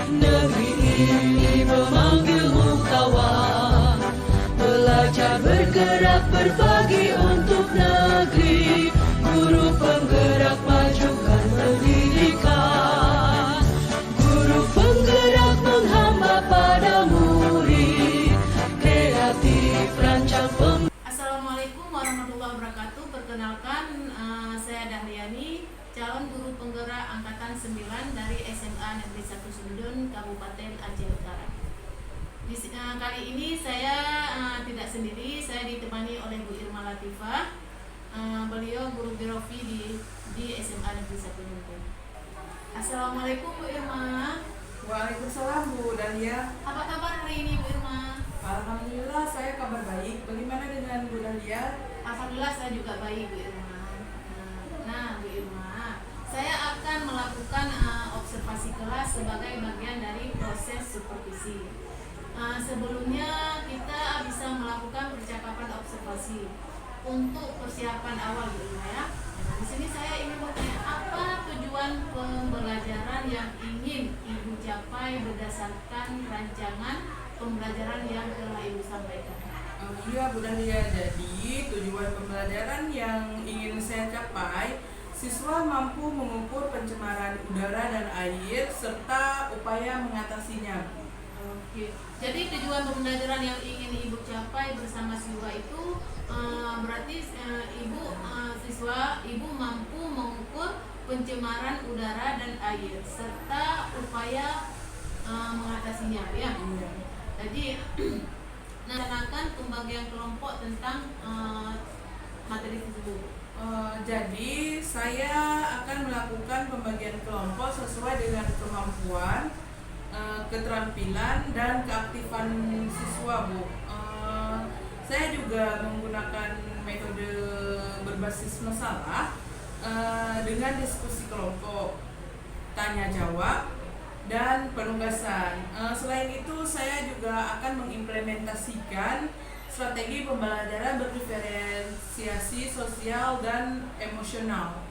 Negeri ini memanggilmu kawan, belajar bergerak berbagi untuk negeri. Guru penggerak majukan pendidikan, guru penggerak menghamba pada murid, kreatif rancang Assalamualaikum warahmatullahi wabarakatuh. Perkenalkan, saya Dahliani, calon guru penggerak angkatan 9 dari SMA Negeri 1 Sumedun, Kabupaten Aceh Utara. Kali ini saya tidak sendiri, saya ditemani oleh Bu Irma Latifah. Beliau guru biografi di SMA Negeri 1 Sumedun. Assalamualaikum Bu Irma. Waalaikumsalam Bu Dahlia. Apa kabar hari ini Bu Irma? Alhamdulillah saya kabar baik. Bagaimana dengan Bu Dahlia? Alhamdulillah saya juga baik Bu Irma. Nah Bu Irma, saya akan melakukan observasi kelas sebagai bagian dari proses supervisi. Sebelumnya kita bisa melakukan percakapan observasi untuk persiapan awal Bu Irma ya. Di sini saya ingin bertanya, apa tujuan pembelajaran yang ingin Ibu capai berdasarkan rancangan pembelajaran yang telah Ibu sampaikan? Iya Bu Dahlia, jadi tujuan pembelajaran yang ingin saya capai, siswa mampu mengukur pencemaran udara dan air serta upaya mengatasinya. Oke. Jadi tujuan pembelajaran yang ingin Ibu capai bersama siswa itu berarti Ibu mampu mengukur pencemaran udara dan air serta upaya mengatasinya ya. Iya. Jadi melaksanakan pembagian kelompok tentang materi tersebut. Jadi saya akan melakukan pembagian kelompok sesuai dengan kemampuan, keterampilan dan keaktifan siswa Bu. Saya juga menggunakan metode berbasis masalah dengan diskusi kelompok, tanya jawab, dan penugasan. Selain itu saya juga akan mengimplementasikan strategi pembelajaran berdiferensiasi sosial dan emosional.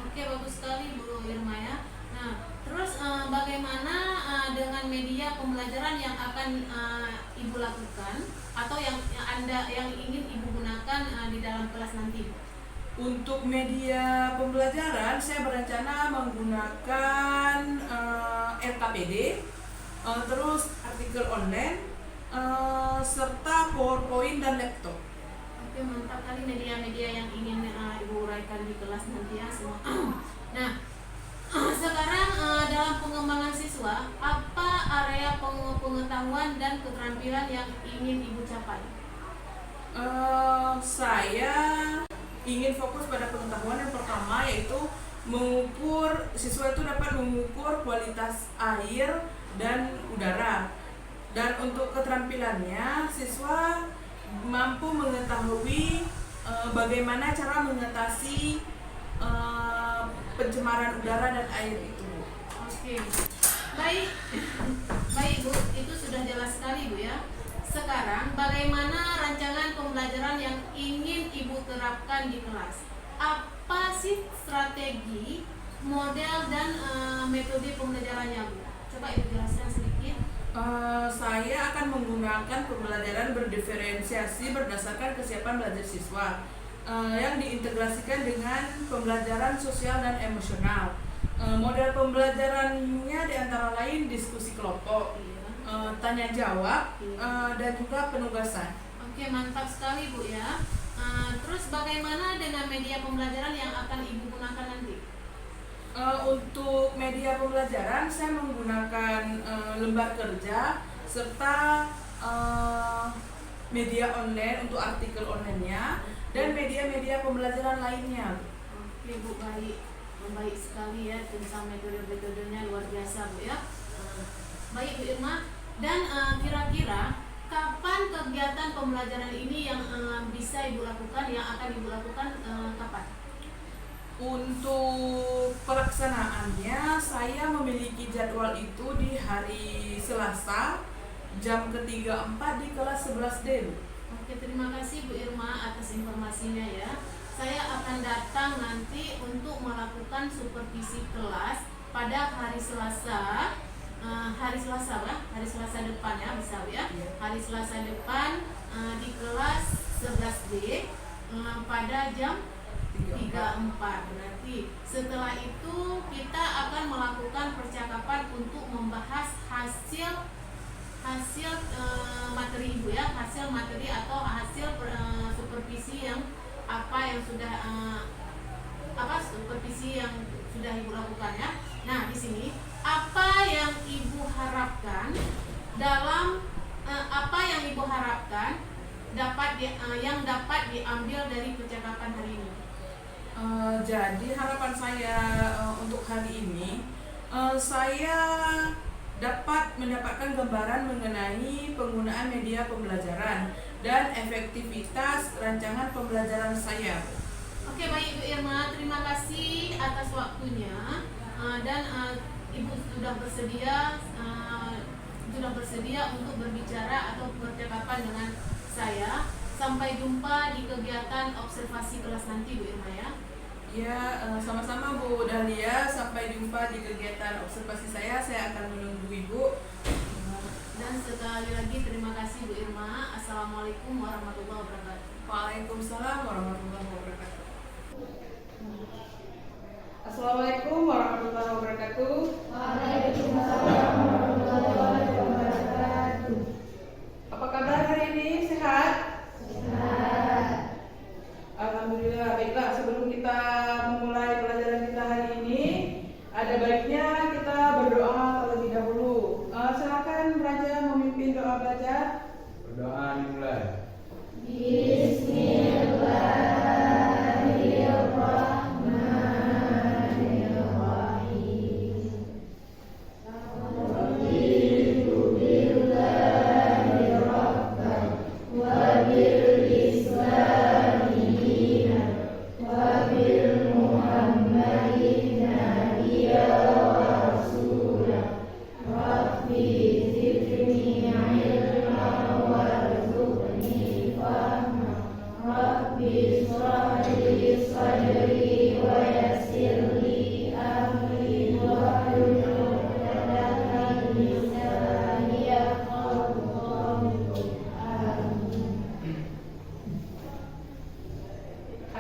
Oke, bagus sekali Bu Irma ya. Nah, terus bagaimana dengan media pembelajaran yang akan Ibu lakukan atau yang ingin Ibu gunakan di dalam kelas nanti? Untuk media pembelajaran saya berencana menggunakan RKPD, terus artikel online, serta PowerPoint dan laptop. Oke, mantap kali media-media yang ingin Ibu uraikan di kelas nanti ya semua. Nah, sekarang dalam pengembangan siswa, apa area pengetahuan dan keterampilan yang ingin Ibu capai? Saya ingin fokus pada pengetahuan yang pertama, yaitu siswa itu dapat mengukur kualitas air dan udara. Dan untuk keterampilannya, siswa mampu mengetahui bagaimana cara mengatasi pencemaran udara dan air itu. Oke, baik Bu, itu sudah jelas sekali Bu ya. Sekarang bagaimana rancangan pembelajaran yang ingin Ibu terapkan di kelas? Apa sih strategi, model, dan metode pembelajarannya Bu? Coba Ibu jelaskan sedikit. Saya akan menggunakan pembelajaran berdiferensiasi berdasarkan kesiapan belajar siswa yang diintegrasikan dengan pembelajaran sosial dan emosional. Model pembelajarannya diantara lain diskusi kelompok, tanya jawab, dan juga penugasan. Oke, mantap sekali Bu ya. Terus bagaimana dengan media pembelajaran yang akan Ibu gunakan nanti? Untuk media pembelajaran saya menggunakan lembar kerja serta media online untuk artikel online-nya dan media-media pembelajaran lainnya. Oke Bu, baik sekali ya, tentang metode-metodenya luar biasa Bu ya. Baik Bu Irma, dan kira-kira kapan kegiatan pembelajaran ini yang bisa Ibu lakukan, yang akan Ibu lakukan kapan? Untuk pelaksanaannya saya memiliki jadwal itu di hari Selasa jam ketiga 4 di kelas 11D. Oke, terima kasih Bu Irma atas informasinya ya. Saya akan datang nanti untuk melakukan supervisi kelas pada hari Selasa hari Selasa lah, hari Selasa depan ya, bisa Bu ya. Hari Selasa depan di kelas 11D pada jam 3.4. Berarti setelah itu kita akan melakukan percakapan untuk membahas hasil materi Ibu ya, hasil materi atau hasil supervisi yang sudah supervisi yang sudah Ibu lakukan ya. Nah, di sini apa yang Ibu harapkan yang dapat diambil dari percakapan hari ini? Jadi harapan saya untuk hari ini, saya dapat mendapatkan gambaran mengenai penggunaan media pembelajaran dan efektivitas rancangan pembelajaran saya. Oke, baik Ibu Irma, terima kasih atas waktunya dan Ibu sudah bersedia untuk berbicara atau percakapan dengan saya. Sampai jumpa di kegiatan observasi kelas nanti Bu Irma ya. Ya, sama-sama Bu Dahlia. Sampai jumpa di kegiatan observasi saya akan menunggu Ibu. Dan sekali lagi terima kasih Bu Irma. Assalamualaikum warahmatullahi wabarakatuh. Waalaikumsalam warahmatullahi wabarakatuh. Assalamualaikum warahmatullahi wabarakatuh. Waalaikumsalam warahmatullahi wabarakatuh. Apa kabar hari ini? Sehat? Sehat. Alhamdulillah. Baiklah, sebelum kita memulai pelajaran kita hari ini, ada baiknya kita berdoa terlebih dahulu. Silakan Raja memimpin doa baca. Berdoa dimulai.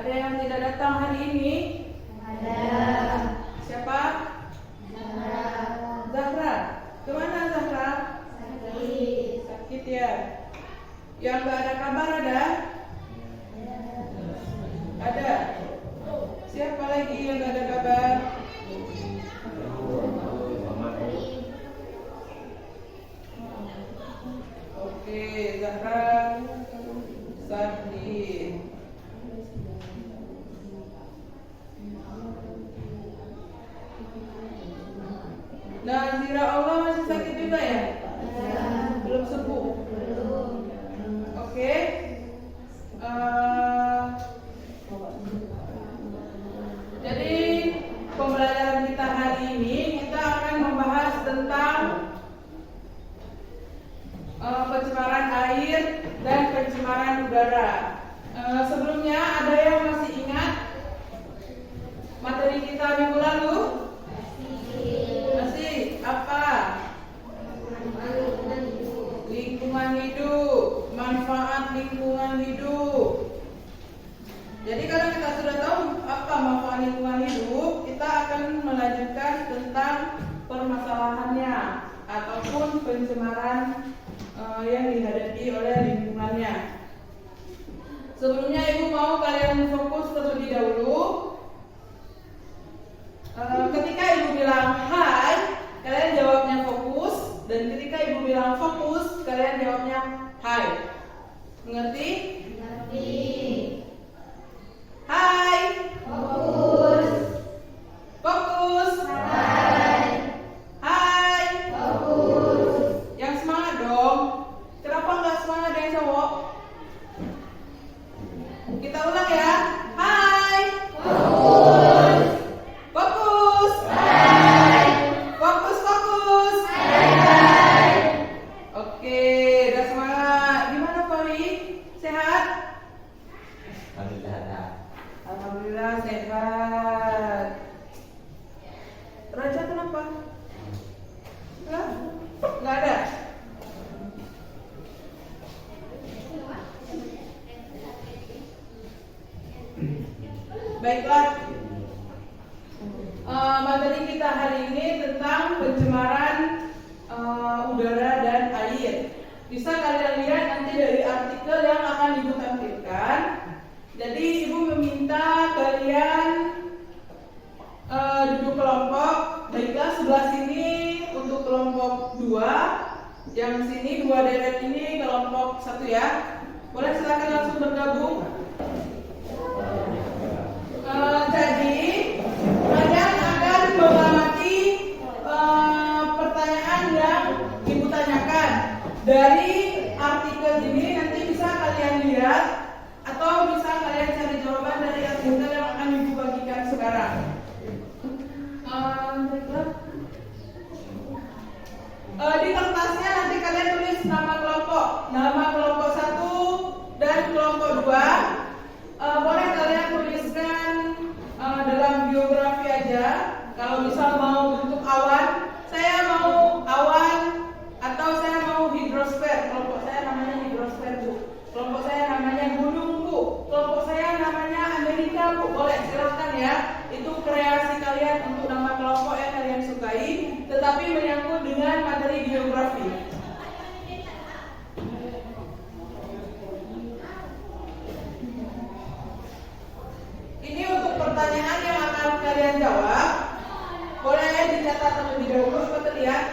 Ada yang tidak datang hari ini? Ada. Siapa? Zahra. Kemana Zahra? Sakit ya. Yang gak ada kabar ada? Ada. Siapa lagi yang gak ada kabar? Oke, Zahra sakit. Nah, Zira Allah masih sakit juga ya? Belum sembuh? Oke. Jadi pembelajaran kita hari ini kita akan membahas tentang pencemaran air dan pencemaran udara. Sebelumnya ada yang masih ingat materi kita minggu lalu? Masih apa? Lingkungan hidup, manfaat lingkungan hidup. Jadi kalau kita sudah tahu apa manfaat lingkungan hidup, kita akan melanjutkan tentang permasalahannya ataupun pencemaran yang dihadapi oleh lingkungannya. Sebelumnya Ibu mau kalian fokus terlebih dahulu. Ketika Ibu bilang hai, kalian jawabnya fokus, dan ketika Ibu bilang fokus, kalian jawabnya hai. Mengerti? Mengerti. Hai. Fokus. Fokus. Hai. Hai. Fokus. Yang semangat dong. Kenapa nggak semangat yang cowok? Kita ulang ya. Hai. Fokus. Fokus. Hai. Fokus, fokus. Hai. Oke, udah semangat. Gimana Fawi? Sehat? Alhamdulillah sehat. Raja kenapa? Hah? Baiklah, materi kita hari ini tentang pencemaran udara dan air. Bisa kalian lihat nanti dari artikel yang akan Ibu tampilkan. Jadi Ibu meminta kalian duduk kelompok. Baiklah, sebelah sini untuk kelompok 2, yang sini 2 deret ini kelompok 1 ya. Boleh silakan langsung bergabung. Jadi kalian akan mengamati pertanyaan yang Ibu tanyakan. Dari artikel ini nanti bisa kalian lihat atau bisa kalian cari jawaban dari artikel yang akan Ibu bagikan sekarang. Di kertasnya nanti kalian tulis nama kelompok 1 dan kelompok 2. Boleh kalian tuliskan dalam biografi aja. Kalau misal mau bentuk awan, saya mau awan atau saya mau hidrosfer. Kelompok saya namanya hidrosfer, Bu. Kelompok saya namanya gunung, Bu. Kelompok saya namanya Amerika, Bu. Boleh, silakan ya. Itu kreasi kalian untuk nama kelompok yang kalian sukai, tetapi menyangkut dengan materi biografi. Ini untuk pertanyaan yang akan kalian jawab. Boleh dicatat terlebih dahulu apa terlihat?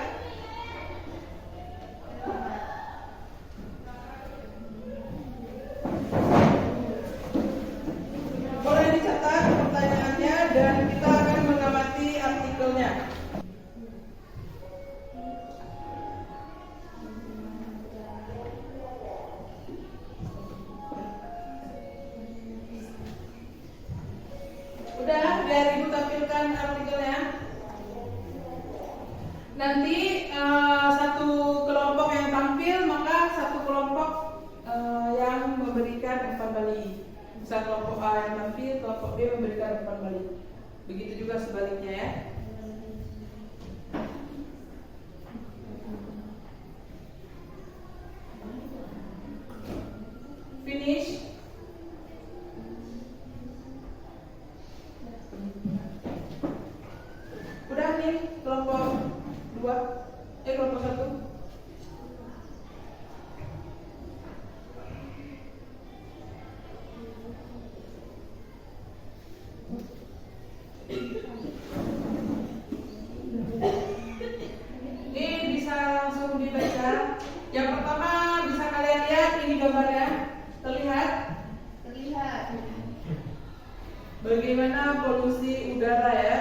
Boleh dicatat pertanyaannya dan kita akan mengamati artikelnya. Udah, biar Ibu tampilkan artikelnya. Nanti satu kelompok yang tampil, maka satu kelompok yang memberikan umpan balik. Bisa kelompok A yang tampil, kelompok B memberikan umpan balik. Begitu juga sebaliknya ya. Finish. Udah nih kelompok 2, kelompok 1. Ini bisa langsung dibaca. Yang pertama bisa kalian lihat ini gambarnya. Terlihat? Terlihat. Bagaimana polusi udara ya?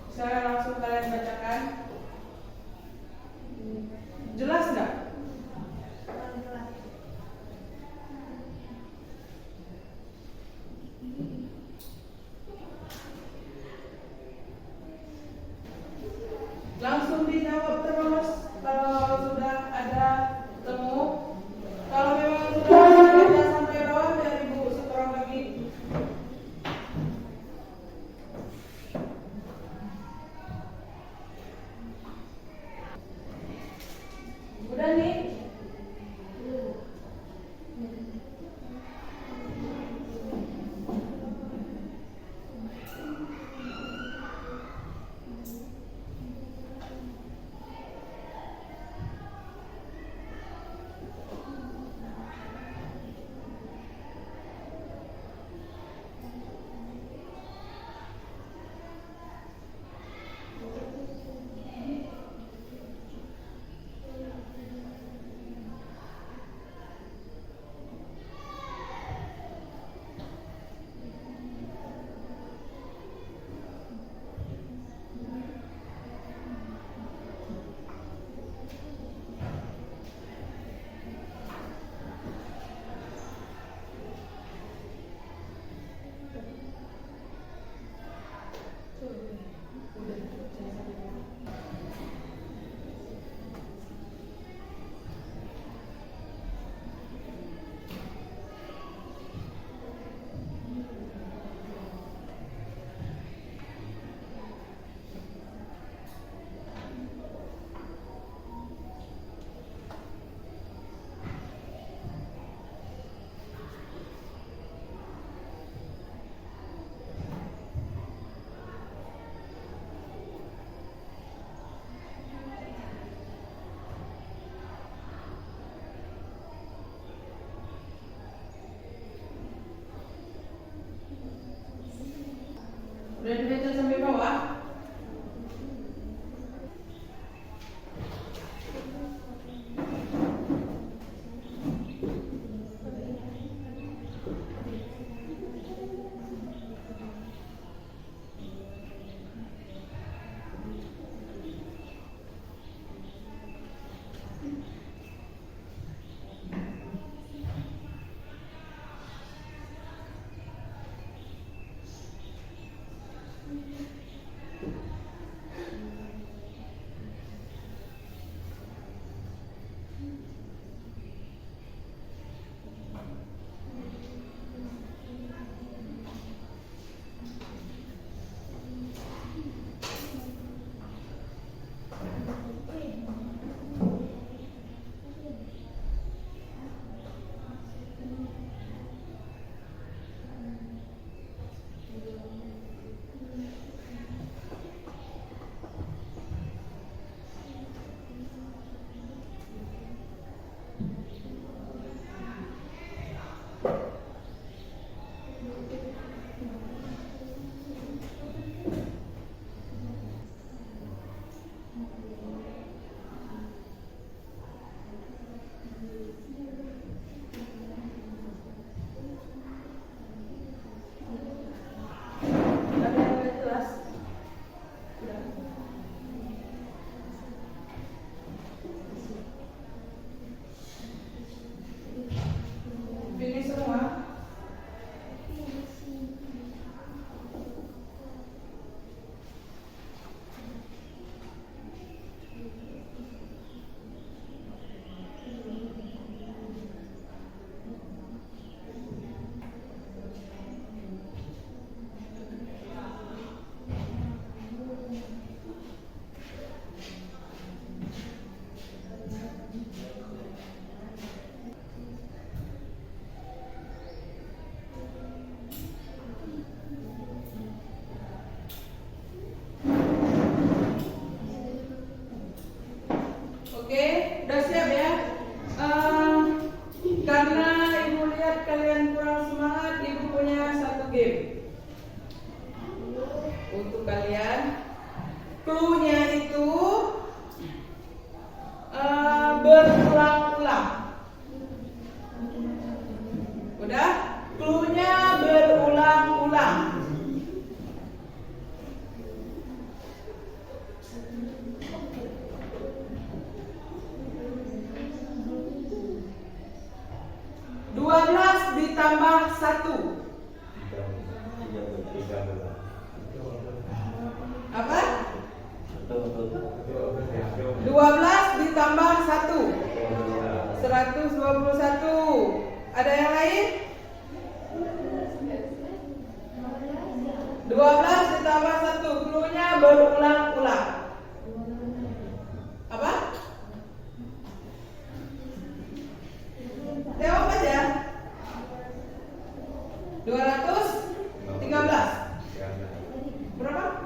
Bisa langsung kalian bacakan. Jelas nggak? Langsung dijawab terus kalau sudah ada temu. Kalau memang sudah baca sampai bawah, biar Ibu setorang lagi. untuk kalian. Clue-nya itu berulang-ulang. Udah? Clue-nya berulang-ulang. Dua belas ditambah 1. Apa? 12 ditambah 1. 121. Ada yang lain? 12 ditambah 1. Clue-nya berulang-ulang. Apa? Jawab aja. 213. Berapa?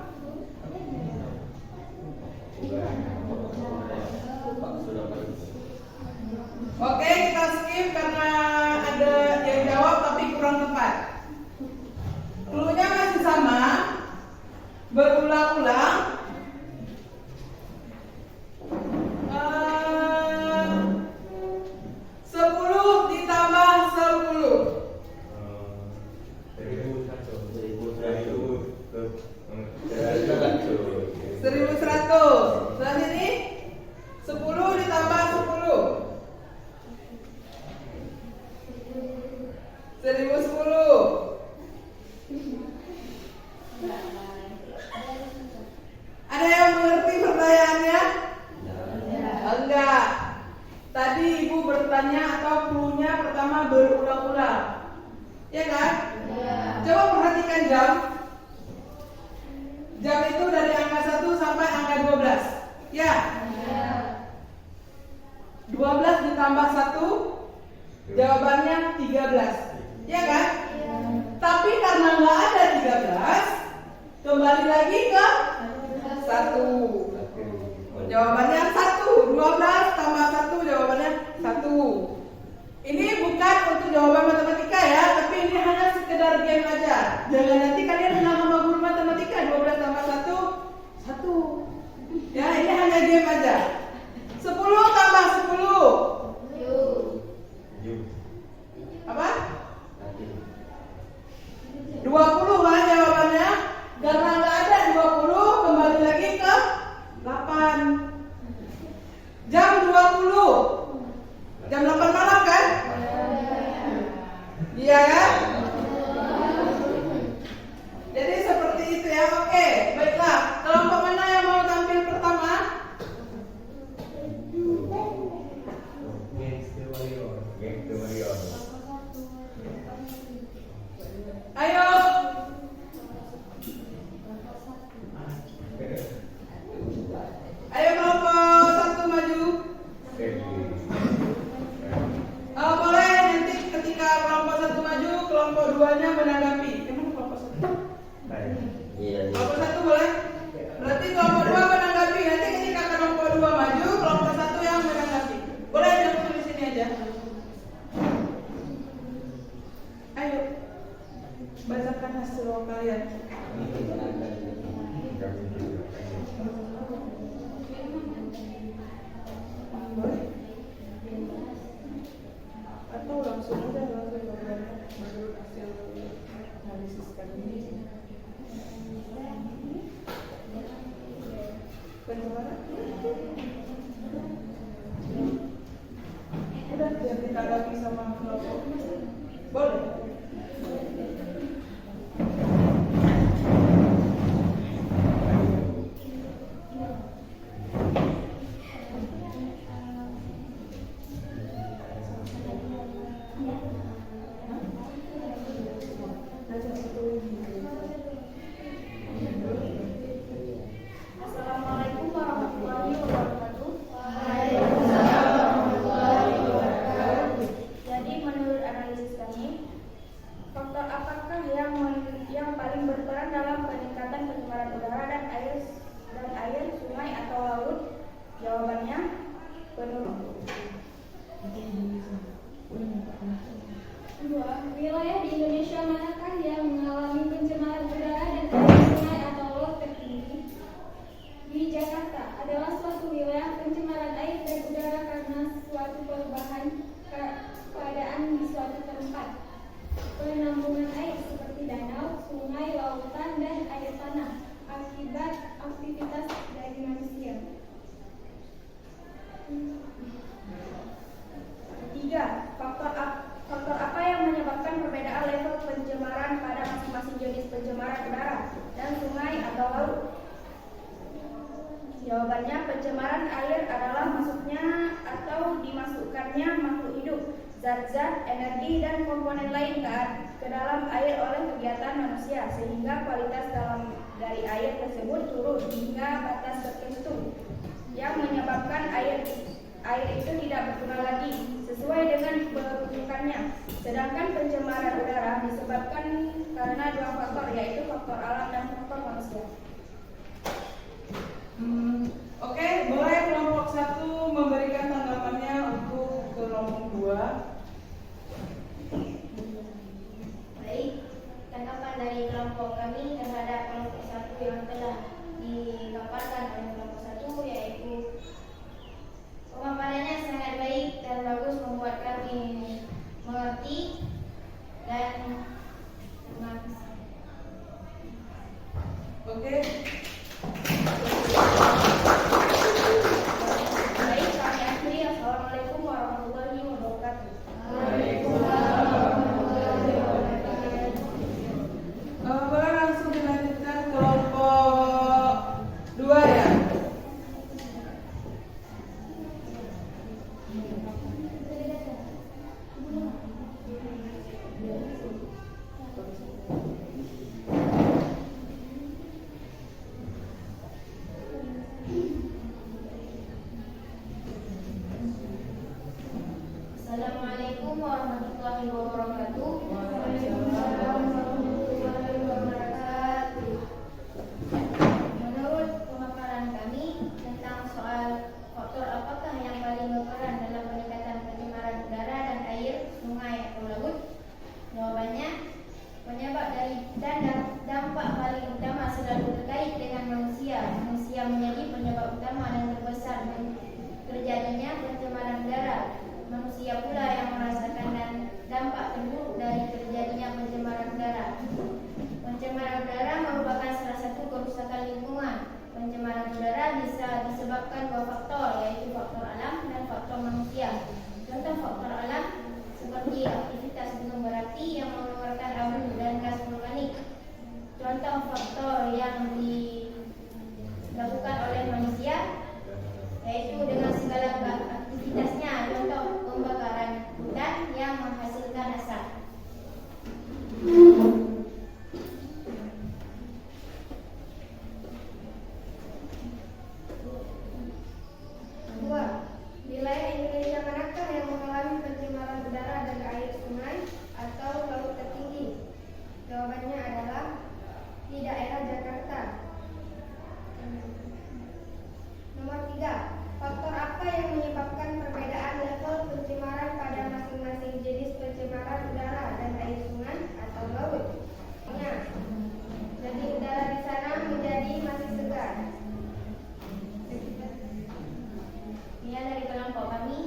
Oke, kita skip karena ada yang jawab tapi kurang tepat. Clue-nya masih sama, berulang-ulang. 10 ditambah 10. 1100. Setelah ini 10 ditambah 10. 1010. Ada yang mengerti pertanyaannya? Enggak. Tadi ibu bertanya atau clue-nya pertama berulang-ulang. Ya kan? Coba perhatikan jam. Jam itu dari angka 1 sampai angka 12. Ya? 12 ditambah 1, jawabannya 13. Ya kan? Tapi karena nggak ada 13, kembali lagi ke 1. Jawabannya 1. 12 tambah 1, jawabannya 1. Ini bukan untuk jawaban matematika ya, tapi ini hanya sekedar game aja. Jangan nanti kalian bilang sama guru matematika 12 tambah 1, 1. Ya, ini hanya game aja. 10 tambah 10. Apa? 20 kan jawabannya. Karena nggak ada 20, kembali lagi ke 8. Jam 20. Jam 8 malam kan? Iya kan? Jadi seperti itu ya. Oke, baiklah. Kelompok mana yang mau tampil pertama? Ayo. Ayo kelompok 1 maju. Boleh nanti ketika kelompok 1 maju, kelompok 2-nya menanggapi. Gimana kelompok 1? Kelompok 1 Jawabannya, pencemaran air adalah masuknya atau dimasukkannya makhluk hidup, zat-zat, energi, dan komponen lain ke dalam air oleh kegiatan manusia, sehingga kualitas dari air tersebut turun hingga batas tertentu yang menyebabkan air itu tidak berguna lagi sesuai dengan peruntukannya. Sedangkan pencemaran udara disebabkan karena dua faktor, yaitu faktor alam dan faktor manusia. Oke, boleh kelompok 1 memberikan tanggapannya untuk kelompok 2. Baik, tanggapan dari kelompok kami terhadap kelompok 1 yang telah dipaparkan oleh kelompok 1 yaitu pemaparannya sangat baik dan bagus, membuat kami mengerti dan Oke. Baik, kami akhiri. Assalamualaikum warahmatullahi wabarakatuh. Boleh langsung dilanjutkan kelompok 2 ya. Assalamualaikum warahmatullahi wabarakatuh. Menurut pemaparan kami tentang soal faktor apakah yang paling berperan dalam peningkatan pencemaran udara dan air, sungai atau laut, jawabannya penyebab dari dan dampak paling utama selalu terkait dengan manusia. Manusia menjadi penyebab utama dan terbesar terjadinya pencemaran udara. Manusia pula yang merasakan dampak terburuk dari terjadinya pencemaran udara. Pencemaran udara merupakan salah satu kerusakan lingkungan. Pencemaran udara bisa disebabkan dua faktor, yaitu faktor alam dan faktor manusia. Contoh faktor alam seperti aktivitas gunung berapi yang mengeluarkan abu dan gas vulkanik. Contoh faktor yang dilakukan oleh manusia yaitu dengan segala aktivitasnya, contoh pembakaran hutan yang menghasilkan asap. Kedua, wilayah Indonesia manakah yang mengalami pencemaran udara dan air sungai atau laut tertinggi? Jawabannya adalah di daerah Jakarta. Nomor 3. Faktor apa yang menyebabkan perbedaan level pencemaran pada masing-masing jenis pencemaran udara dan air sungai atau laut? Jadi udara di sana menjadi masih segar. Ini dari kelompok kami.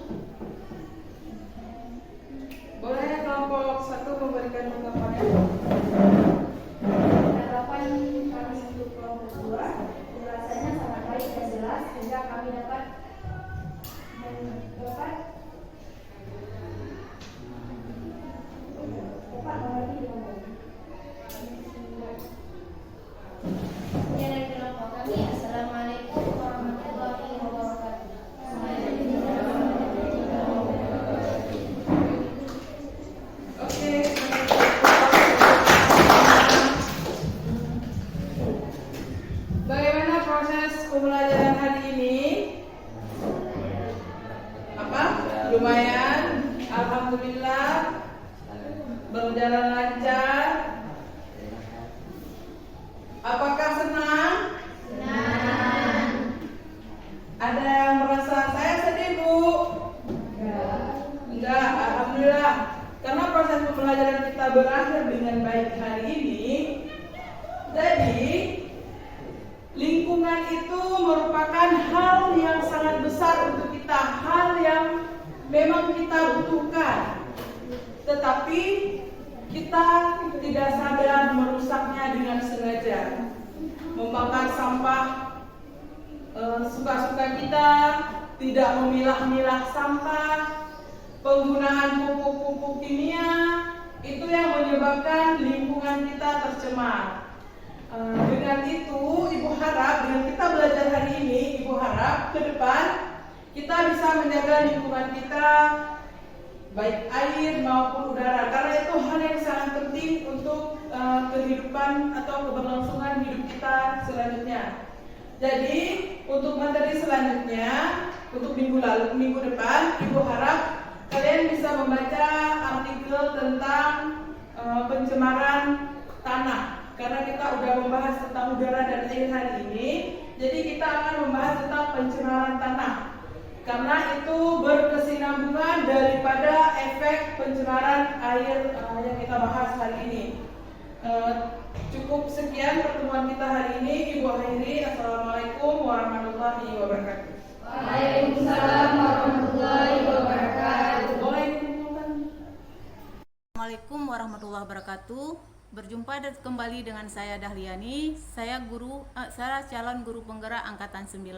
Boleh kelompok 1 memberikan tanggapannya. Tanggapan kami untuk kelompok 2, penjelasannya sangat baik dan jelas sehingga kami dapat mengerti dengan baik. Ini dari kelompok kami. Assalamualaikum warahmatullahi wabarakatuh. Oke. Bagaimana proses pembelajaran hari ini? Apa? Lumayan. Alhamdulillah. Berjalan lancar. Apakah senang? Senang. Ada yang merasa saya sedih, Bu? Enggak, alhamdulillah. Karena proses pembelajaran kita berakhir dengan baik hari ini. Jadi, lingkungan itu merupakan hal yang sangat besar untuk kita, hal yang memang kita butuhkan. Tetapi kita tidak sadar merusaknya dengan sengaja. Membakar sampah suka-suka kita, tidak memilah-milah sampah, penggunaan pupuk-pupuk kimia, itu yang menyebabkan lingkungan kita tercemar. Dengan itu, Ibu harap, dengan kita belajar hari ini, Ibu harap ke depan kita bisa menjaga lingkungan kita, baik air maupun udara, karena itu hal yang sangat penting untuk kehidupan atau keberlangsungan hidup kita selanjutnya. Jadi untuk materi selanjutnya, untuk minggu depan, Ibu harap kalian bisa membaca artikel tentang pencemaran tanah, karena kita udah membahas tentang udara dan air hari ini. Jadi kita akan membahas tentang pencemaran tanah, karena itu berkesinambungan daripada efek pencemaran air yang kita bahas hari ini. Cukup sekian pertemuan kita hari ini. Ibu akhiri. Assalamualaikum warahmatullahi wabarakatuh. Waalaikumsalam warahmatullahi wabarakatuh. Assalamualaikum warahmatullahi wabarakatuh. Berjumpa kembali dengan saya Dahliani. Saya calon guru penggerak angkatan 9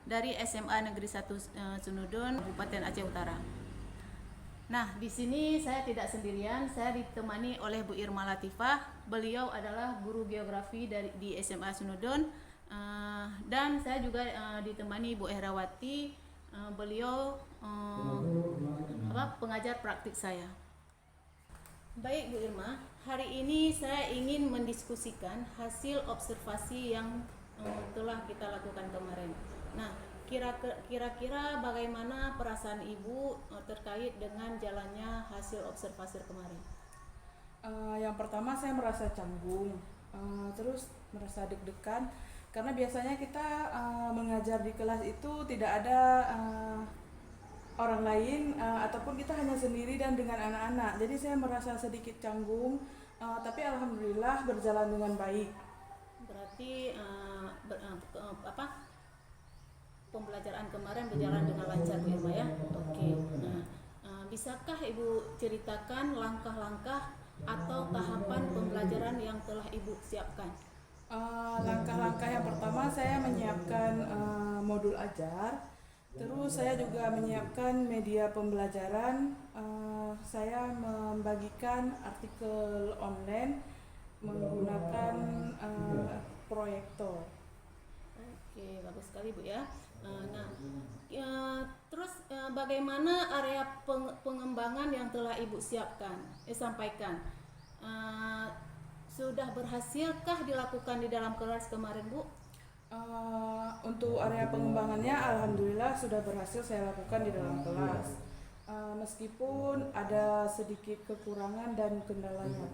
dari SMA Negeri 1 Sunudon, Kabupaten Aceh Utara. Nah, di sini saya tidak sendirian, saya ditemani oleh Bu Irma Latifah. Beliau adalah guru geografi di SMA Sunudon, dan saya juga ditemani Bu Ehrawati. Beliau pengajar praktik saya. Baik Bu Irma, hari ini saya ingin mendiskusikan hasil observasi yang telah kita lakukan kemarin. Nah, kira-kira bagaimana perasaan Ibu terkait dengan jalannya hasil observasi kemarin? Yang pertama saya merasa canggung, terus merasa deg-degan, karena biasanya kita mengajar di kelas itu tidak ada orang lain, ataupun kita hanya sendiri dan dengan anak-anak. Jadi saya merasa sedikit canggung, tapi alhamdulillah berjalan dengan baik. Berarti pembelajaran kemarin berjalan dengan lancar Bu Irma ya? Oke. Nah, bisakah Ibu ceritakan langkah-langkah atau tahapan pembelajaran yang telah Ibu siapkan? Langkah-langkah yang pertama saya menyiapkan modul ajar. Terus saya juga menyiapkan media pembelajaran. Saya membagikan artikel online menggunakan proyektor. Oke, bagus sekali Bu ya. Terus bagaimana area pengembangan yang telah Ibu sampaikan? Sudah berhasilkah dilakukan di dalam kelas kemarin Bu? Untuk area pengembangannya alhamdulillah sudah berhasil saya lakukan di dalam kelas, meskipun ada sedikit kekurangan dan kendalanya.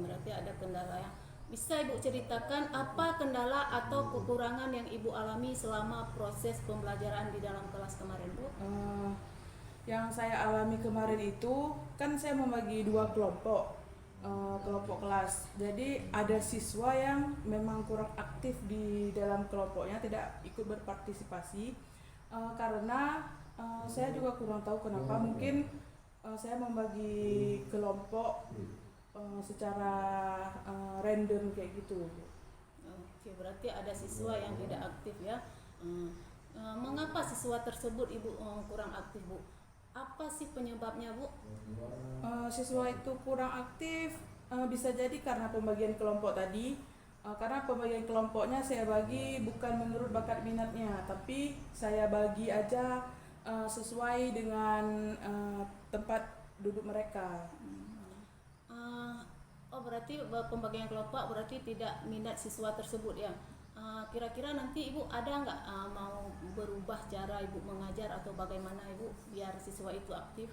Berarti ada kendala ya. Bisa Ibu ceritakan apa kendala atau kekurangan yang Ibu alami selama proses pembelajaran di dalam kelas kemarin Bu? Yang saya alami kemarin itu kan saya membagi dua kelompok kelas. Jadi ada siswa yang memang kurang aktif di dalam kelompoknya, tidak ikut berpartisipasi, karena saya juga kurang tahu kenapa. Mungkin saya membagi kelompok secara random kayak gitu. Oke, berarti ada siswa yang tidak aktif ya. Mengapa siswa tersebut Ibu kurang aktif Bu? Apa sih penyebabnya Bu? Siswa itu kurang aktif, bisa jadi karena pembagian kelompok tadi. Karena pembagian kelompoknya saya bagi bukan menurut bakat minatnya, tapi saya bagi aja sesuai dengan tempat duduk mereka. Berarti pembagian kelompok berarti tidak minat siswa tersebut ya. Kira-kira nanti Ibu ada nggak mau berubah cara Ibu mengajar atau bagaimana Ibu biar siswa itu aktif?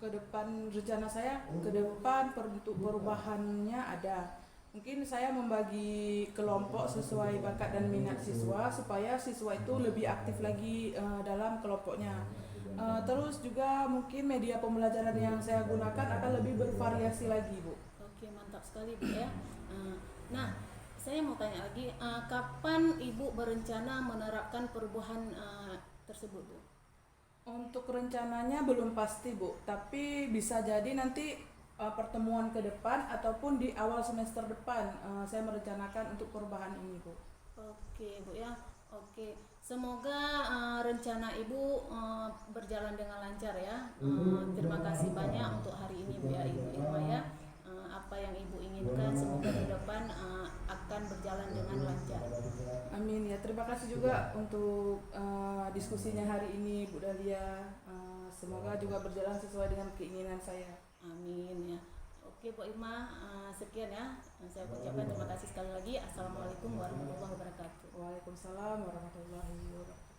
Ke depan rencana saya, ke depan untuk perubahannya ada. Mungkin saya membagi kelompok sesuai bakat dan minat siswa supaya siswa itu lebih aktif lagi dalam kelompoknya. Terus juga mungkin media pembelajaran yang saya gunakan akan lebih bervariasi lagi Bu. Oke, mantap sekali Bu ya. Nah, saya mau tanya lagi, kapan Ibu berencana menerapkan perubahan tersebut Bu? Untuk rencananya belum pasti Bu, tapi bisa jadi nanti pertemuan ke depan ataupun di awal semester depan saya merencanakan untuk perubahan ini Bu. Oke Bu ya, oke. Semoga rencana Ibu berjalan dengan lancar ya. Terima kasih banyak untuk hari ini Bu ya, Ibu Irma ya. Apa yang Ibu inginkan semoga ke depan akan berjalan dengan lancar. Amin ya, terima terima kasih juga untuk diskusinya hari ini Bu Dahlia. Semoga juga berjalan sesuai dengan keinginan saya. Amin ya. Oke Bu Irma, sekian ya. Saya ucapkan terima kasih sekali lagi. Assalamualaikum warahmatullahi wabarakatuh. Waalaikumsalam warahmatullahi wabarakatuh.